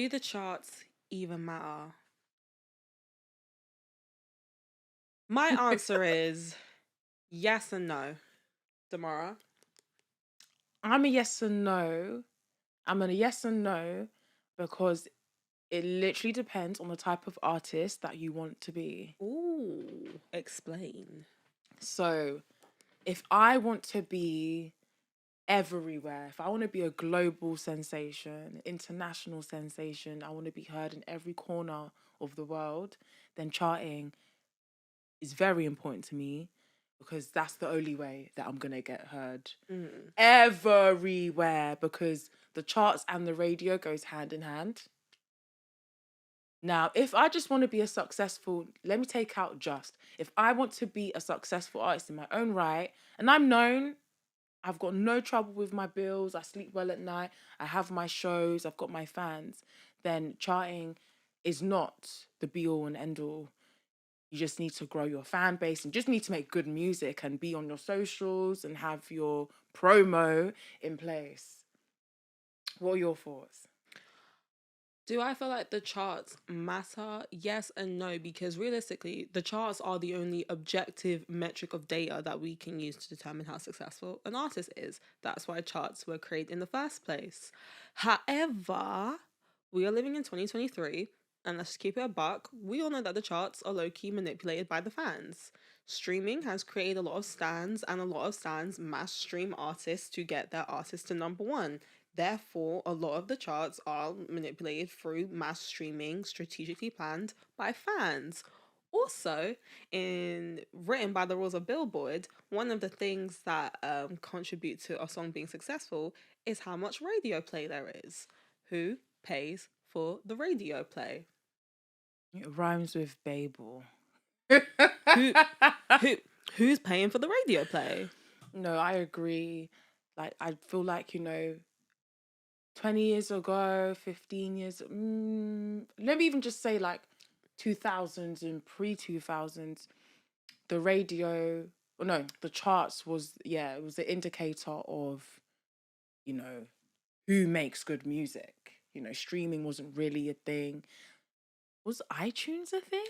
Do the charts even matter? My answer is yes and no. Damara? I'm a yes and no. I'm a yes and no because it literally depends on the type of artist that you want to be. Ooh, explain. So, if I want to be everywhere, if I want to be a global sensation, international sensation, I want to be heard in every corner of the world, then charting is very important to me because that's the only way that I'm going to get heard everywhere, because the charts and the radio goes hand in hand. Now, if I just want to be a successful, let me take out just. If I want to be a successful artist in my own right, and I'm known, I've got no trouble with my bills, I sleep well at night, I have my shows, I've got my fans, then charting is not the be all and end all. You just need to grow your fan base and just need to make good music and be on your socials and have your promo in place. What are your thoughts? Do I feel like the charts matter? Yes and no, because realistically, the charts are the only objective metric of data that we can use to determine how successful an artist is. That's why charts were created in the first place. However, we are living in 2023, and let's keep it a buck. We all know that the charts are low key manipulated by the fans. Streaming has created a lot of stands, and a lot of stands mass stream artists to get their artist to number one. Therefore, a lot of the charts are manipulated through mass streaming, strategically planned by fans. Also, in written by the rules of Billboard, one of the things that contribute to a song being successful is how much radio play there is. Who pays for the radio play? It rhymes with Babel. Who, who, who's paying for the radio play? No, I agree. Like, I feel like, 20 years ago, 15 years, let me even just say like 2000s and pre-2000s, the radio, well, no, the charts was, it was the indicator of, who makes good music. Streaming wasn't really a thing. Was iTunes a thing?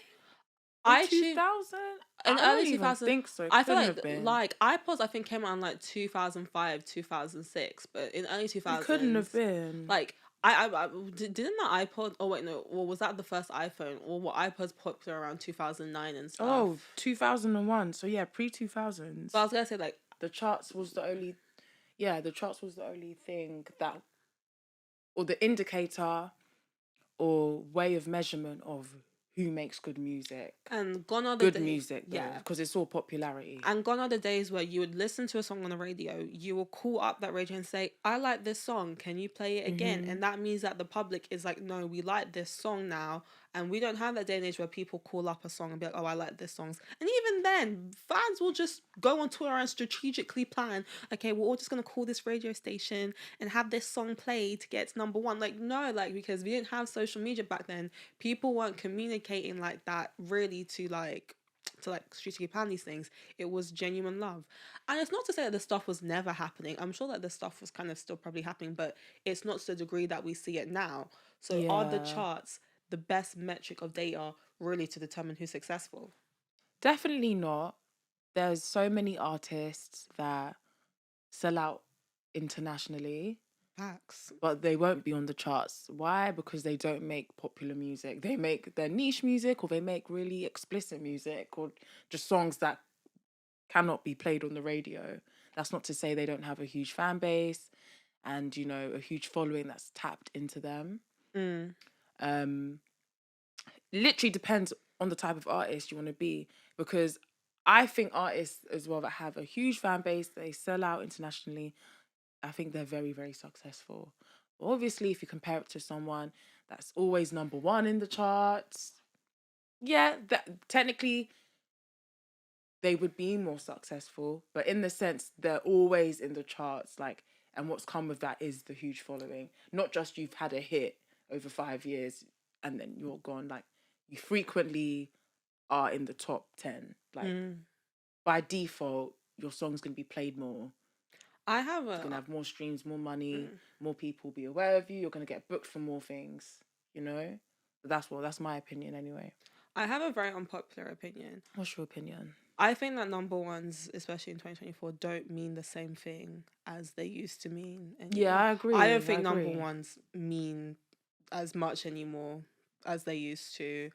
In iTunes 2000? in I don't early even 2000s. think so. It I feel couldn't like have been. iPods I think came out in like 2005, 2006, but in early It couldn't have 2000s, been. like didn't the iPod, oh wait, no, well, was that the first iPhone, or were iPods popular around 2009 and stuff? Oh, 2001. So yeah, pre-2000s. But I was gonna say, like, the charts was the only thing that, or the indicator or way of measurement of who makes good music. And gone are the good days, music, though, yeah, because it's all popularity. and gone are the days where you would listen to a song on the radio, you will call up that radio and say, I like this song, can you play it again? And that means that the public is like, no, we like this song now. And we don't have that day and age where people call up a song and be like, oh, I like this song. And even then, fans will just go on Twitter and strategically plan, okay, we're all just going to call this radio station and have this song played to get to number one. Like, no, like, because we didn't have social media back then, people weren't communicating like that really to strategically plan these things. It was genuine love. And it's not to say that this stuff was never happening. I'm sure that this stuff was kind of still probably happening, but it's not to the degree that we see it now. So are the charts the best metric of data really to determine who's successful? Definitely not. There's so many artists that sell out internationally. Facts. But they won't be on the charts. Why? Because they don't make popular music. They make their niche music, or they make really explicit music, or just songs that cannot be played on the radio. That's not to say they don't have a huge fan base and, a huge following that's tapped into them. Literally depends on the type of artist you want to be, because I think artists as well that have a huge fan base, they sell out internationally, I think they're very, very successful. But obviously, if you compare it to someone that's always number one in the charts, that technically they would be more successful. But in the sense, they're always in the charts, and what's come with that is the huge following. Not just you've had a hit over 5 years and then you're gone. Like, you frequently are in the top 10. By default, your song's going to be played more. It's going to have more streams, more money, more people be aware of you. You're going to get booked for more things. you know? That's my opinion anyway. I have a very unpopular opinion. What's your opinion? I think that number ones, especially in 2024, don't mean the same thing as they used to mean anymore. Yeah, I agree. I don't think number ones mean as much anymore as they used to.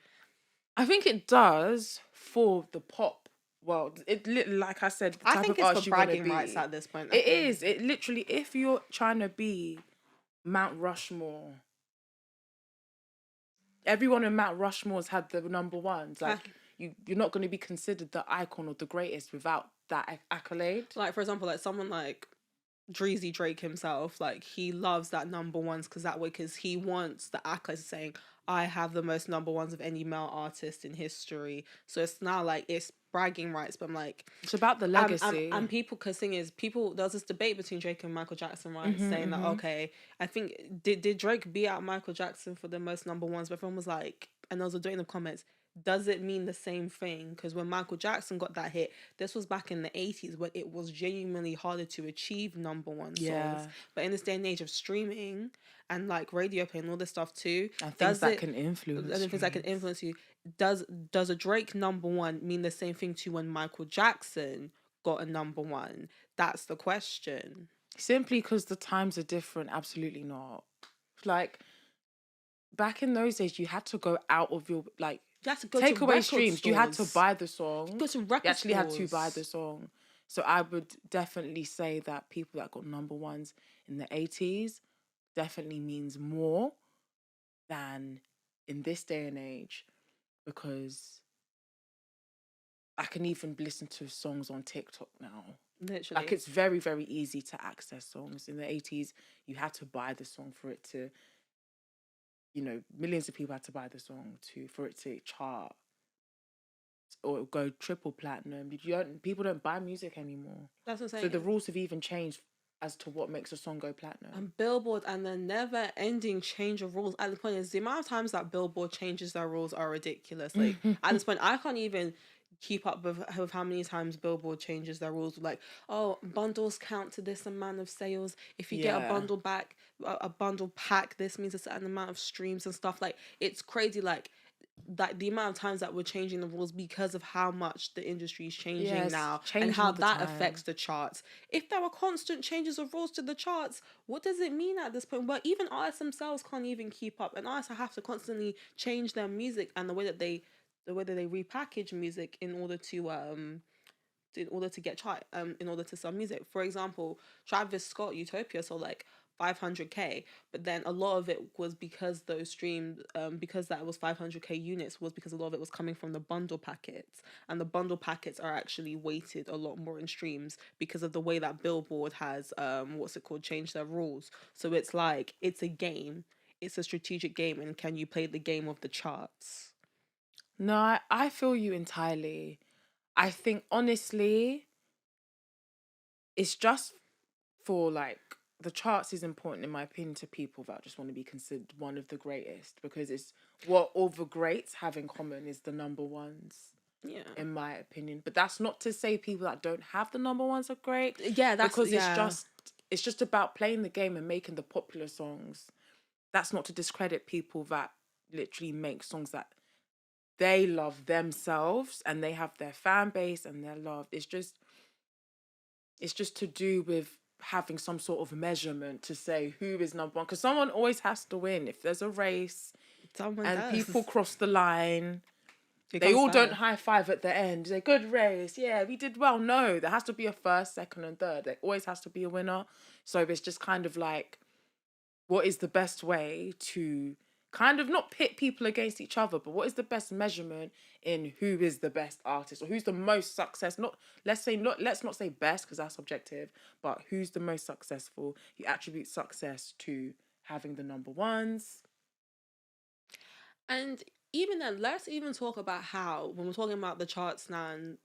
I think it does for the pop world. Like I said, the type I think of it's artist for you wanna bragging be. rights at this point. It is. It literally, if you're trying to be Mount Rushmore, everyone in Mount Rushmore's had the number ones. Like, you're not going to be considered the icon or the greatest without that accolade. Like, for example, like someone like Dreezy Drake himself, like he loves that number ones because he wants the accolades saying, I have the most number ones of any male artist in history. So it's now like it's bragging rights, but I'm like, it's about the legacy. And people, because thing is, there's this debate between Drake and Michael Jackson, right? Saying that, okay, I think, did Drake beat out Michael Jackson for the most number ones? But everyone was like, and there was a debate in the comments, does it mean the same thing? Because when Michael Jackson got that hit, this was back in the 80s when it was genuinely harder to achieve number one songs. But in this day and age of streaming and like radio play and all this stuff too, and things that can influence you, does a Drake number one mean the same thing to when Michael Jackson got a number one? That's the question. Simply because the times are different? Absolutely not. Like, back in those days, you had to go out of your, like, you had to go take to away record streams. stores. You had to buy the song. You go to record You actually stores. had to buy the song. So I would definitely say that people that got number ones in the 80s definitely means more than in this day and age, because I can even listen to songs on TikTok now. Literally. Like, it's very, very easy to access songs. In the 80s, you had to buy the song for it to, you know, millions of people had to buy the song for it to chart or go triple platinum. People don't buy music anymore. That's what I'm saying. So the rules have even changed as to what makes a song go platinum. And Billboard and the never-ending change of rules. At the point is, the amount of times that Billboard changes their rules are ridiculous. Like, at this point, I can't even keep up with how many times Billboard changes their rules. Like, oh, bundles count to this amount of sales. If you get a bundle back, a bundle pack, this means a certain amount of streams and stuff. Like, it's crazy. Like the amount of times that we're changing the rules because of how much the industry is changing now and how that affects the charts. If there are constant changes of rules to the charts, what does it mean at this point? Well, even artists themselves can't even keep up, and artists have to constantly change their music and the way that they repackage music in order to get chart in order to sell music. For example, Travis Scott Utopia sold like 500k, but then a lot of it was because those streams because that was 500k units was because a lot of it was coming from the bundle packets, and the bundle packets are actually weighted a lot more in streams because of the way that Billboard has changed their rules. So it's like, it's a game, it's a strategic game, and can you play the game of the charts? No, I feel you entirely. I think, honestly, it's just for, like, the charts is important, in my opinion, to people that just want to be considered one of the greatest, because it's what all the greats have in common is the number ones. Yeah. In my opinion. But that's not to say people that don't have the number ones are great. Yeah, that's because it's just about playing the game and making the popular songs. That's not to discredit people that literally make songs that they love themselves and they have their fan base and their love. It's just to do with having some sort of measurement to say who is number one, because someone always has to win. If there's a race people cross the line, they all don't high five at the end. Say, good race, yeah, we did well. No, there has to be a first, second, and third. There always has to be a winner. So it's just kind of like, what is the best way to kind of not pit people against each other, but what is the best measurement in who is the best artist or who's the most successful? Let's not say best, because that's subjective, but who's the most successful? You attribute success to having the number ones. And even then, let's even talk about how, when we're talking about the charts now, and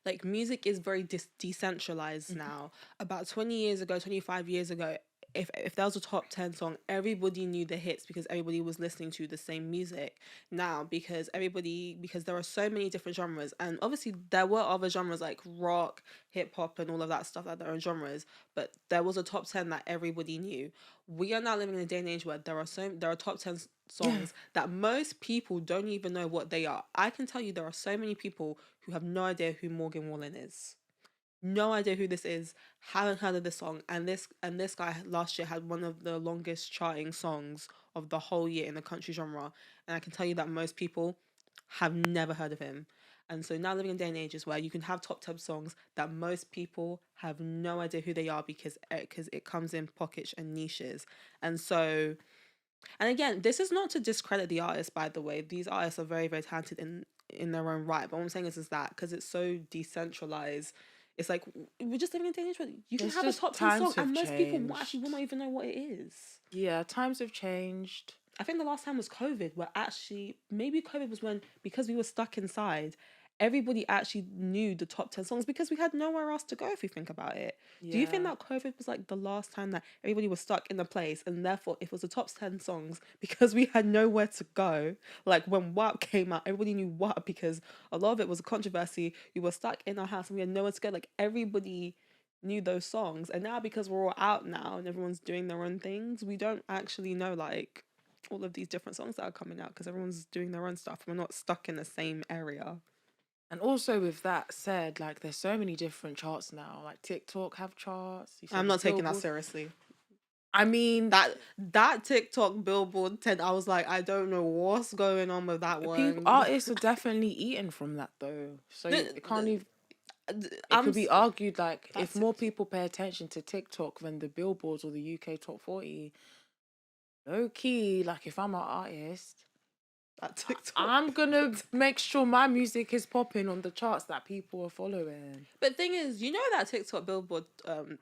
like music is very decentralized now. About 20 years ago, 25 years ago, if there was a top 10 song, everybody knew the hits because everybody was listening to the same music. Now, because there are so many different genres, and obviously there were other genres like rock, hip hop, and all of that stuff that their own genres, but there was a top 10 that everybody knew. We are now living in a day and age where there are top 10 songs that most people don't even know what they are. I can tell you there are so many people who have no idea who Morgan Wallen is. No idea who this is, haven't heard of this song, and this guy last year had one of the longest charting songs of the whole year in the country genre, and I can tell you that most people have never heard of him. And so now living in day and ages where you can have top 10 songs that most people have no idea who they are because it comes in pockets and niches. And so, and again, this is not to discredit the artists, by the way. These artists are very, very talented in their own right. But what I'm saying is that because it's so decentralized, it's like we're just living in a day and age where you can have a top 10 song and most people actually will not even know what it is. Yeah, times have changed. I think the last time was COVID, where actually maybe COVID was when, because we were stuck inside, everybody actually knew the top 10 songs because we had nowhere else to go if you think about it. Yeah. Do you think that COVID was like the last time that everybody was stuck in a place and therefore it was the top 10 songs because we had nowhere to go? Like when WAP came out, everybody knew WAP because a lot of it was a controversy. We were stuck in our house and we had nowhere to go. Like everybody knew those songs. And now because we're all out now and everyone's doing their own things, we don't actually know like all of these different songs that are coming out because everyone's doing their own stuff. We're not stuck in the same area. And also with that said, like there's so many different charts now. Like TikTok have charts. I'm not taking that seriously. I mean that TikTok Billboard 10, I was like, I don't know what's going on with that one. Artists are definitely eating from that though. So it can't even. It could be argued like if more people pay attention to TikTok than the Billboards or the UK Top 40, low key, like if I'm an artist, I'm gonna make sure my music is popping on the charts that people are following. But thing is, you know that TikTok Billboard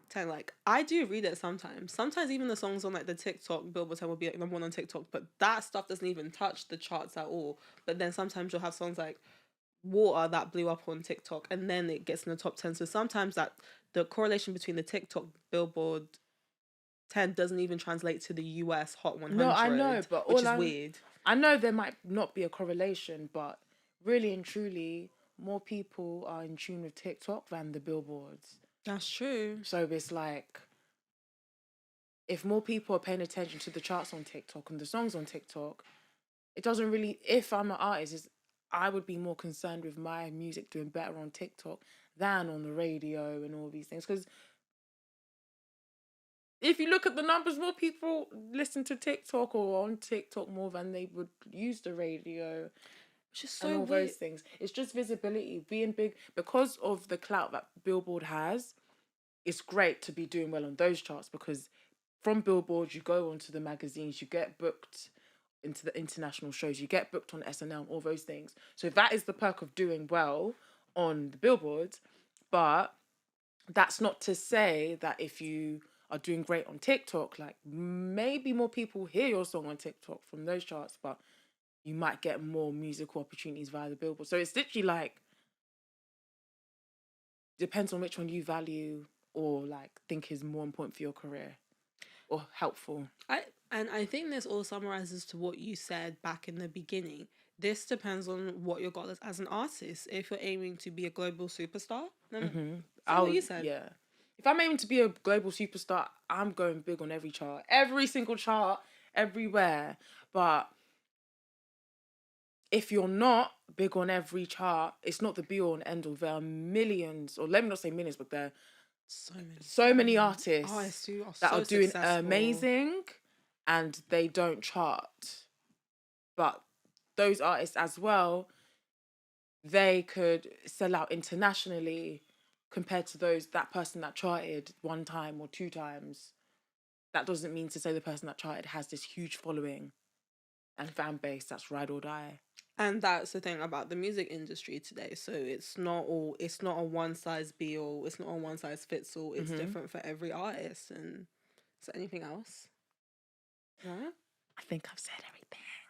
10, like I do read it sometimes. Sometimes even the songs on like the TikTok Billboard 10 will be like number one on TikTok, but that stuff doesn't even touch the charts at all. But then sometimes you'll have songs like Water that blew up on TikTok and then it gets in the top 10. So sometimes that the correlation between the TikTok Billboard 10 doesn't even translate to the US Hot 100. No, I know, but which is weird. I know there might not be a correlation, but really and truly, more people are in tune with TikTok than the Billboards. That's true. So it's like, if more people are paying attention to the charts on TikTok and the songs on TikTok, it doesn't really, if I'm an artist, I would be more concerned with my music doing better on TikTok than on the radio and all these things. Because if you look at the numbers, more people listen to TikTok or on TikTok more than they would use the radio. It's just so and all weird. Those things. It's just visibility, being big. Because of the clout that Billboard has, it's great to be doing well on those charts because from Billboard, you go onto the magazines, you get booked into the international shows, you get booked on SNL and all those things. So that is the perk of doing well on the Billboards. But that's not to say that if you are doing great on TikTok, like maybe more people hear your song on TikTok from those charts, but you might get more musical opportunities via the Billboard. So it's literally like, depends on which one you value or like think is more important for your career or helpful. I think this all summarizes to what you said back in the beginning. This depends on what your goal is as an artist. If you're aiming to be a global superstar, then what you said. Yeah. If I'm aiming to be a global superstar, I'm going big on every chart. Every single chart, everywhere. But if you're not big on every chart, it's not the be-all and end-all. There are millions, or let me not say millions, but there are so many artists that are doing amazing and they don't chart. But those artists as well, they could sell out internationally compared to that person that charted one time or two times. That doesn't mean to say the person that charted has this huge following and fan base that's ride or die. And that's the thing about the music industry today. So it's not a one size be all. It's not a one size fits all. It's different for every artist. And is there anything else? Yeah. I think I've said everything.